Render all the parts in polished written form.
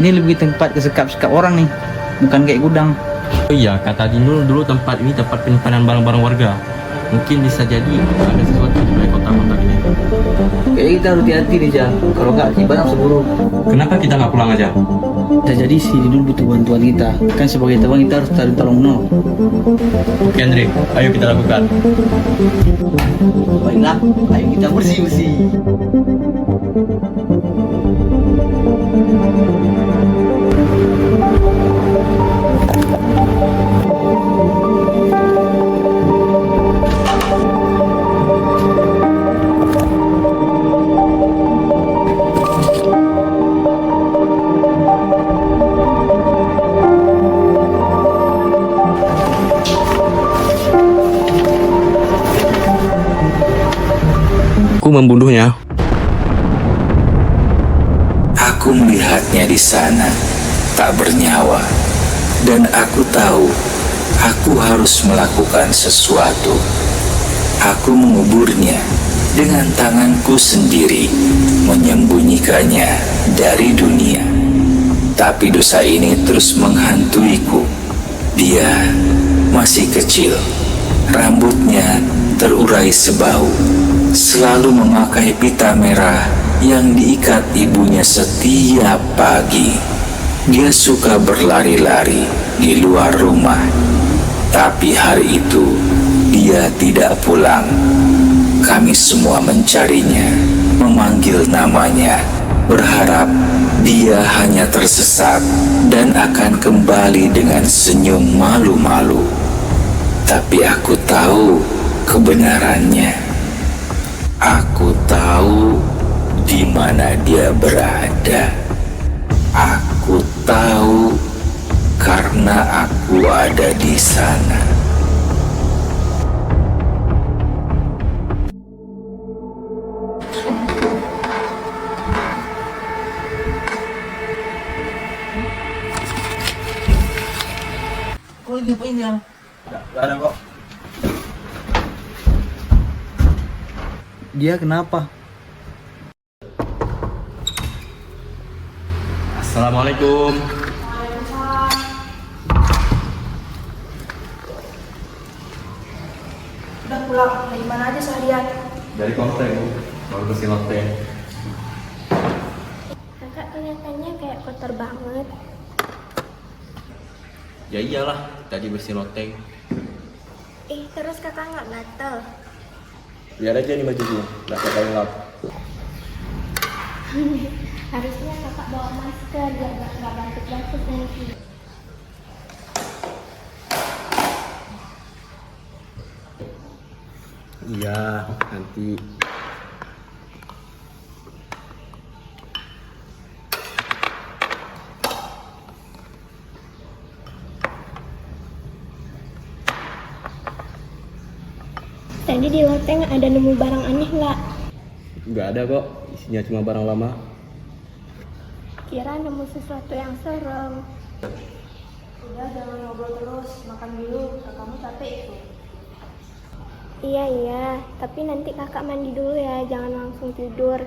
Ini lebih tempat kesekap-sekap orang nih, bukan kayak gudang. Oh iya, kata Dino dulu tempat ini tempat penyimpanan barang-barang warga. Mungkin bisa jadi ada sesuatu di balik kotak-kotak ini. Kayaknya kita harus hati-hati nih, Jal. Kalau nggak, si barang seburu. Kenapa kita nggak pulang aja? Bisa jadi si Didul butuh bantuan kita. Kan sebagai teman kita harus cari tolong menolong. Oke Andre, ayo kita lakukan. Baiklah, ayo kita bersih-bersih. Aku membunuhnya. Aku melihatnya di sana, tak bernyawa, dan aku tahu aku harus melakukan sesuatu. Aku menguburnya dengan tanganku sendiri, menyembunyikannya dari dunia. Tapi dosa ini terus menghantuiku. Dia masih kecil, rambutnya terurai sebau, selalu memakai pita merah yang diikat ibunya setiap pagi. Dia suka berlari-lari di luar rumah, tapi hari itu dia tidak pulang. Kami semua mencarinya, memanggil namanya, berharap dia hanya tersesat dan akan kembali dengan senyum malu-malu. Tapi aku tahu kebenarannya. Aku tahu di mana dia berada. Aku tahu karena aku ada di sana. Kok ini apa ini, Al? Gak ada kok. Dia kenapa? Assalamualaikum. Udah pulang, dari mana aja seharian? Dari komplek, Bu. Baru bersih lantai. Kakak kelihatannya kayak kotor banget. Ya iyalah, tadi bersih loteng. Terus kakak nggak gatel? Biar aja nih bajuku, nggak pakai lap. Harusnya kakak bawa masker biar nggak batuk-batuk nanti. Iya, nanti. Tadi di loteng ada nemu barang aneh nggak? Nggak ada kok, isinya cuma barang lama. Kira nemu sesuatu yang serem. Udah jangan ngobrol terus, makan dulu. Kakakmu capek itu. Iya, tapi nanti kakak mandi dulu ya, jangan langsung tidur.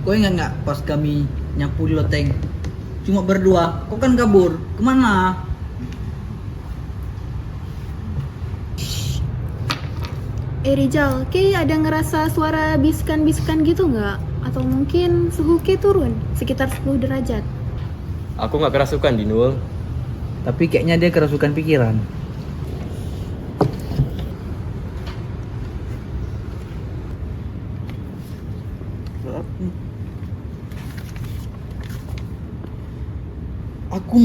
Kau ingat nggak pas kami nyapu di loteng? Cuma berdua, kau kan kabur. Kemana? Rijal, ada ngerasa suara bisikan-bisikan gitu nggak? Atau mungkin suhu turun sekitar 10 derajat? Aku nggak kerasukan, Dinul. Tapi kayaknya dia kerasukan pikiran. Aku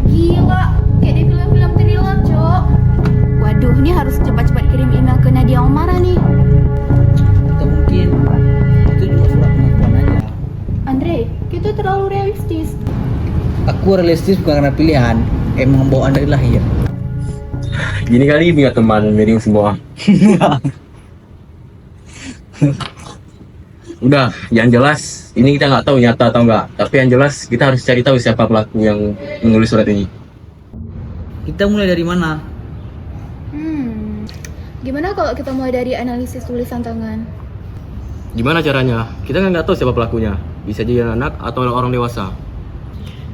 Gila, kayak di film-film thriller, Cok. Waduh, ini harus cepat-cepat kirim email ke Nadia Omara nih. atau mungkin itu cuma surat pengakuan aja. Andre, itu terlalu realistis. Aku realistis bukan karena pilihan, emang bawaan dari lahir. Gini kali punya teman miring semua. Udah, yang jelas ini kita nggak tahu nyata atau enggak. Tapi yang jelas kita harus cari tahu siapa pelaku yang menulis surat ini. Kita mulai dari mana? Gimana kalau kita mulai dari analisis tulisan tangan? Gimana caranya? Kita kan nggak tahu siapa pelakunya. Bisa jadi anak atau orang dewasa.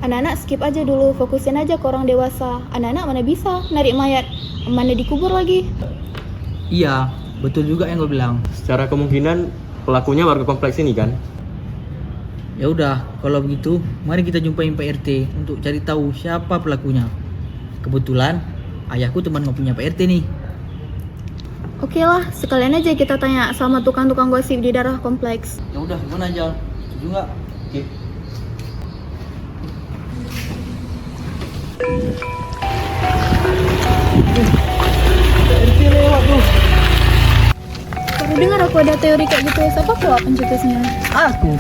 Anak-anak skip aja dulu, fokusin aja ke orang dewasa. Anak-anak mana bisa narik mayat, mana dikubur lagi. Iya, betul juga yang gue bilang. Secara kemungkinan pelakunya warga kompleks ini kan? Ya udah, kalau begitu, mari kita jumpain Pak RT untuk cari tahu siapa pelakunya. Kebetulan ayahku teman ngopinya Pak RT nih. Oke lah, sekalian aja kita tanya sama tukang-tukang gosip di daerah kompleks. Ya udah, gimana aja? Setuju nggak? Oke. RT lewat tuh. Baru dengar aku ada teori kayak gitu. Siapa pula pencetusnya? Aku.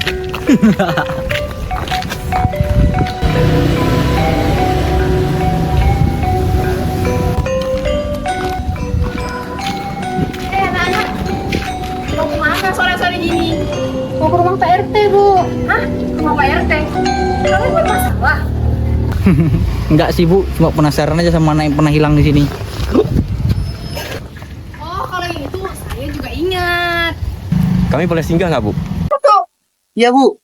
Anak-anak, mau kemana sore-sore gini? Mau ke rumah Pak RT, Bu. Hah? Rumah Pak RT? Kalian bermasalah? Enggak sih Bu, cuma penasaran aja sama anak yang pernah hilang di sini. Oh, kalau itu saya juga ingat. Kami boleh singgah nggak, Bu? Iya Bu.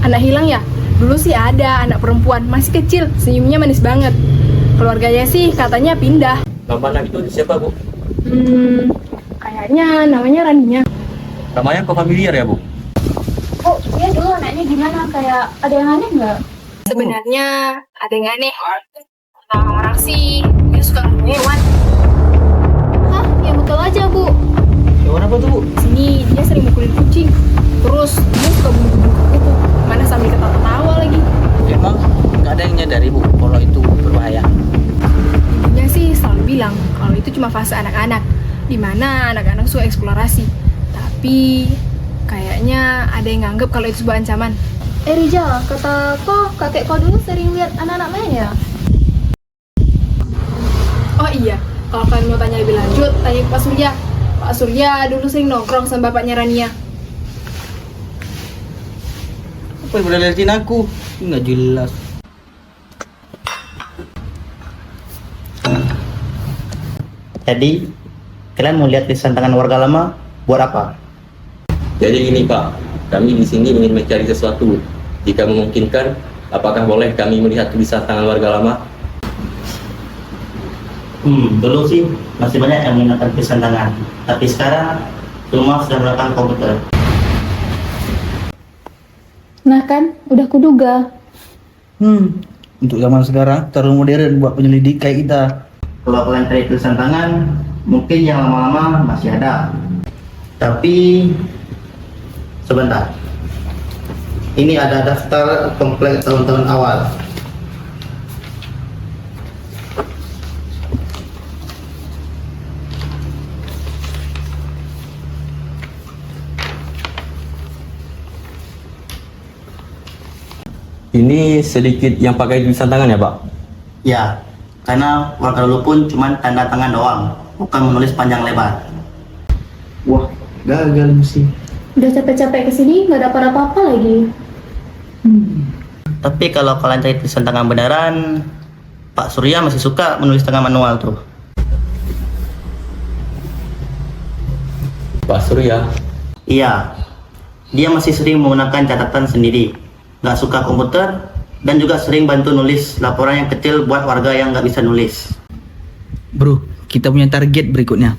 Anak hilang ya? Dulu sih ada anak perempuan, masih kecil, senyumnya manis banget. Keluarganya sih katanya pindah. Nama anak itu siapa, Bu? Kayaknya namanya Raninya. Namanya kok familiar ya, Bu? Oh, iya dulu anaknya gimana? Kayak ada yang aneh nggak? Sebenarnya ada yang aneh. Orang-orang sih, dia suka ngomong hewan. Hah? Ya betul aja, Bu. Hewan apa tuh Bu? Sini dia sering mukulin kucing. Terus dia suka bunuh-bunuh gitu. Mana sambil ketawa-tawa lagi. Emang nggak ada yang nyadari Bu kalau itu berbahaya. Ibunya sih selalu bilang kalau itu cuma fase anak-anak, di mana anak-anak suka eksplorasi. Tapi kayaknya ada yang nganggep kalau itu sebuah ancaman. Rijal, kata kok kakek kau dulu sering lihat anak-anak main ya? Oh iya, kalau kalian mau tanya lebih lanjut, tanya ke Pak Surya. Pak Surya dulu sering nongkrong sama bapaknya Rania. Apa yang udah liatin aku? Nggak jelas. Jadi, kalian mau lihat tulisan tangan warga lama buat apa? Jadi gini, Pak. Kami di sini ingin mencari sesuatu. Jika memungkinkan, apakah boleh kami melihat tulisan tangan warga lama? Dulu sih masih banyak yang menggunakan tulisan tangan. Tapi sekarang semua sudah menggunakan komputer. Nah kan, udah kuduga. Untuk zaman sekarang terlalu modern buat penyelidik kayak kita. Kalau kalian cari tulisan tangan, mungkin yang lama-lama masih ada. Tapi sebentar. Ini ada daftar kompleks tahun-tahun awal. Ini sedikit yang pakai tulisan tangan ya, Pak? Ya, karena warga dulu pun cuma tanda tangan doang, bukan menulis panjang lebar. Wah, gagal sih. Udah capek-capek kesini nggak dapat apa-apa lagi. Tapi kalau kalian cari tulisan tangan beneran, Pak Surya masih suka menulis tangan manual tuh. Pak Surya, Iya, dia masih sering menggunakan catatan sendiri, nggak suka komputer, dan juga sering bantu nulis laporan yang kecil buat warga yang nggak bisa nulis. Bro, kita punya target berikutnya.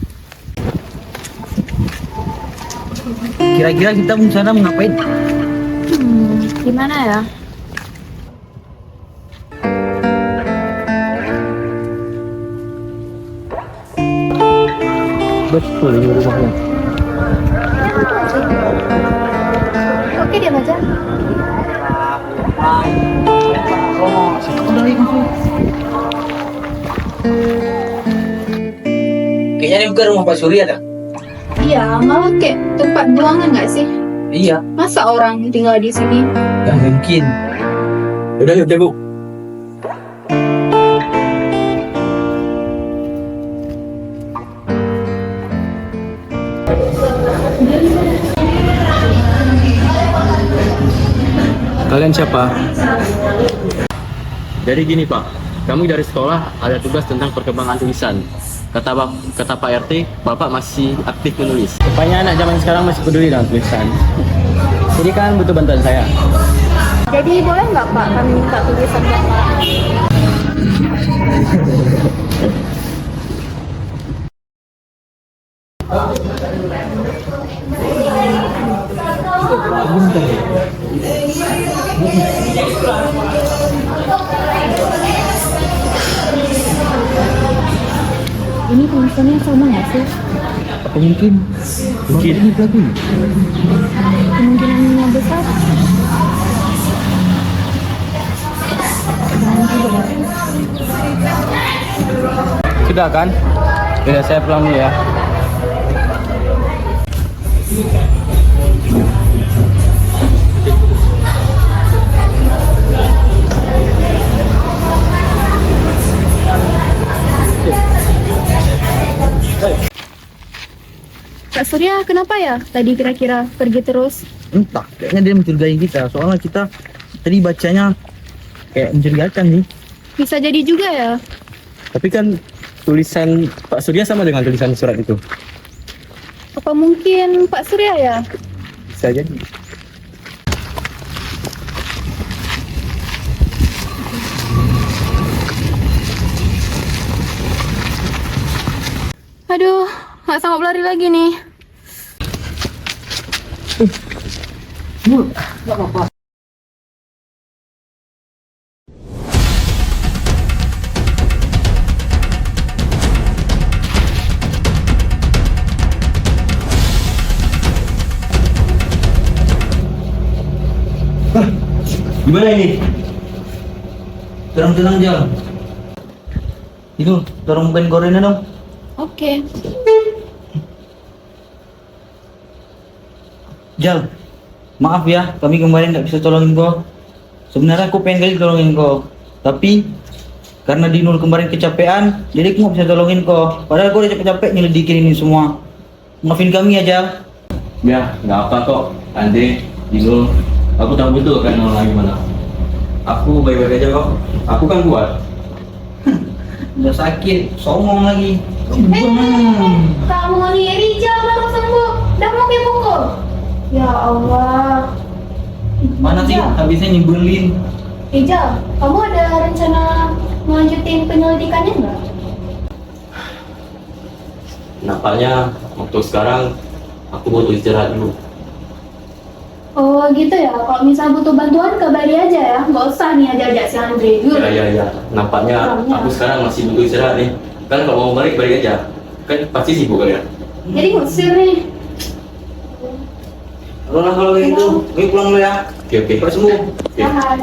Kira-kira kita mau sana mau ngapain? Gimana ya? Betul, ini rumahnya. Oke, diam aja. Kayaknya ini bukan rumah Pak Surya dah. Iya, malah kayak tempat buangan nggak sih? Iya, Masa orang tinggal di sini? nggak mungkin. udah yuk Bu. Kalian siapa? Jadi gini Pak, kami dari sekolah ada tugas tentang perkembangan tulisan. Kata Pak RT, Bapak masih aktif menulis. Rupanya anak zaman sekarang masih peduli dengan tulisan. Jadi kan butuh bantuan saya. Jadi boleh nggak Pak kami minta tulisan Bapak? Ini tulisannya sama nggak sih? Apa mungkin? Mungkin ini pelakunya. Kemungkinannya besar. Sudah kan? Sudah, saya pulang dulu ya. Kak Surya, kenapa ya? Tadi kira-kira pergi terus. Entah, kayaknya dia mencurigai kita. Soalnya kita tadi bacanya kayak mencurigakan nih. Bisa jadi juga ya. Tapi kan tulisan Pak Surya sama dengan tulisan surat itu. Apa mungkin Pak Surya ya? Bisa jadi. Aduh, nggak sanggup lari lagi nih. Gimana ini? Tenang-tenang Jal. Itu, tolong bukain gorennya dong. Oke. Jal, maaf ya, kami kemarin nggak bisa tolongin kau. Sebenarnya aku pengen kali tolongin kau, tapi karena Dinul kemarin kecapean, jadi aku nggak bisa tolongin kau. Padahal kau udah capek-capek nyelidikin ini semua. Maafin kami ya Jal. Ya, nggak apa kok. Ande, Dinul, aku tahu betul kan orang gimana. Aku baik-baik aja kok. Aku kan kuat. Udah sakit, songong lagi. Kamu nih Rijal baru sembuh. Udah mau dipukul. Ya Allah. Mana sih habisnya nyebelin? Rijal, kamu ada rencana melanjutin penyelidikannya nggak? Nampaknya waktu sekarang aku butuh istirahat dulu. Oh gitu ya, kalau misal butuh bantuan kabari aja ya, nggak usah nih ajak-ajak si Andre dulu. Ya. Nampaknya aku sekarang masih butuh istirahat nih. Kan kalau mau balik aja. Kan pasti sibuk kalian. Jadi ngusir nih. Kalau gitu, gue pulang dulu ya. Oke. Cepat sembuh. Oke. Tahan.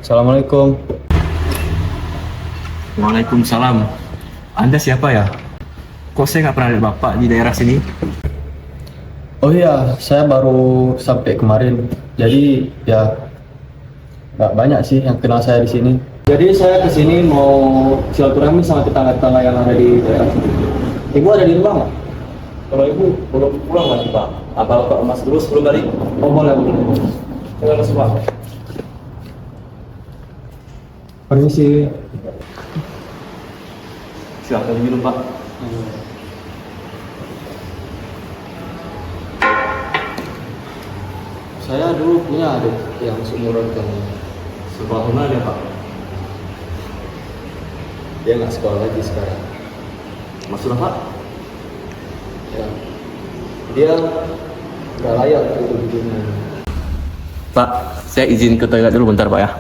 Assalamualaikum. Waalaikumsalam. Anda siapa ya? Kok saya nggak pernah lihat bapak di daerah sini? Oh iya, saya baru sampai kemarin. Jadi ya nggak banyak sih yang kenal saya di sini. Jadi saya kesini mau silaturahmi sama tetangga-tetangga yang ada di daerah sini. Ibu ada di rumah nggak? Kalau ibu belum pulang lagi pak. Apa bapak emas dulu sebelum balik? Oh boleh boleh. Jangan lupa. Permisi. Silakan minum pak. Saya dulu punya adik yang seumuran kamu. Sekolah mana dia pak? Dia nggak sekolah lagi sekarang. Maksudnya pak? Ya. Dia nggak layak untuk di dunia. Pak, saya izin ke toilet dulu bentar pak ya.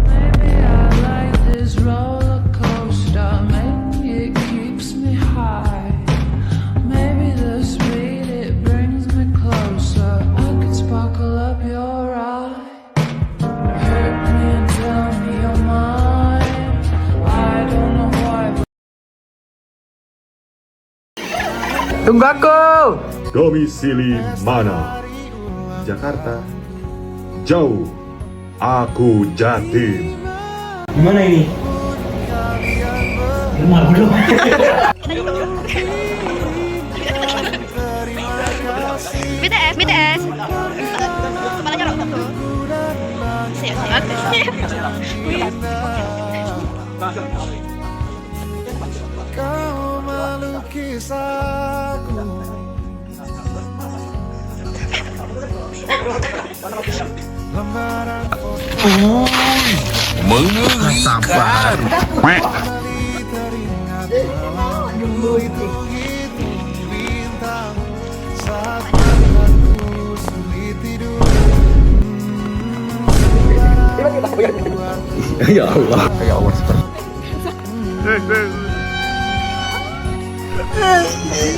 Maybe I like this roller coaster. Maybe it keeps me high. Maybe the speed it brings me closer. I could sparkle up your eye. Hurt me and tell me you're mine. I don't know why. Tunggu aku. Domisili mana? Jakarta. Jauh. Aku Jatim. Gimana ini? Rumah belum. BTS. Kepalanya rontok tuh. Siap. Kau melukis aku. Lembaran Mengerikan. teringat malam hitung bintang saat aku sulit tidur. Ya Allah.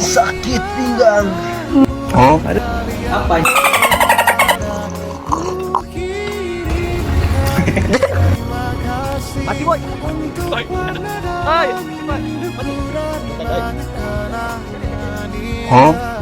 Sakit pinggang. Apa? Mati boy. Ayo. Hah?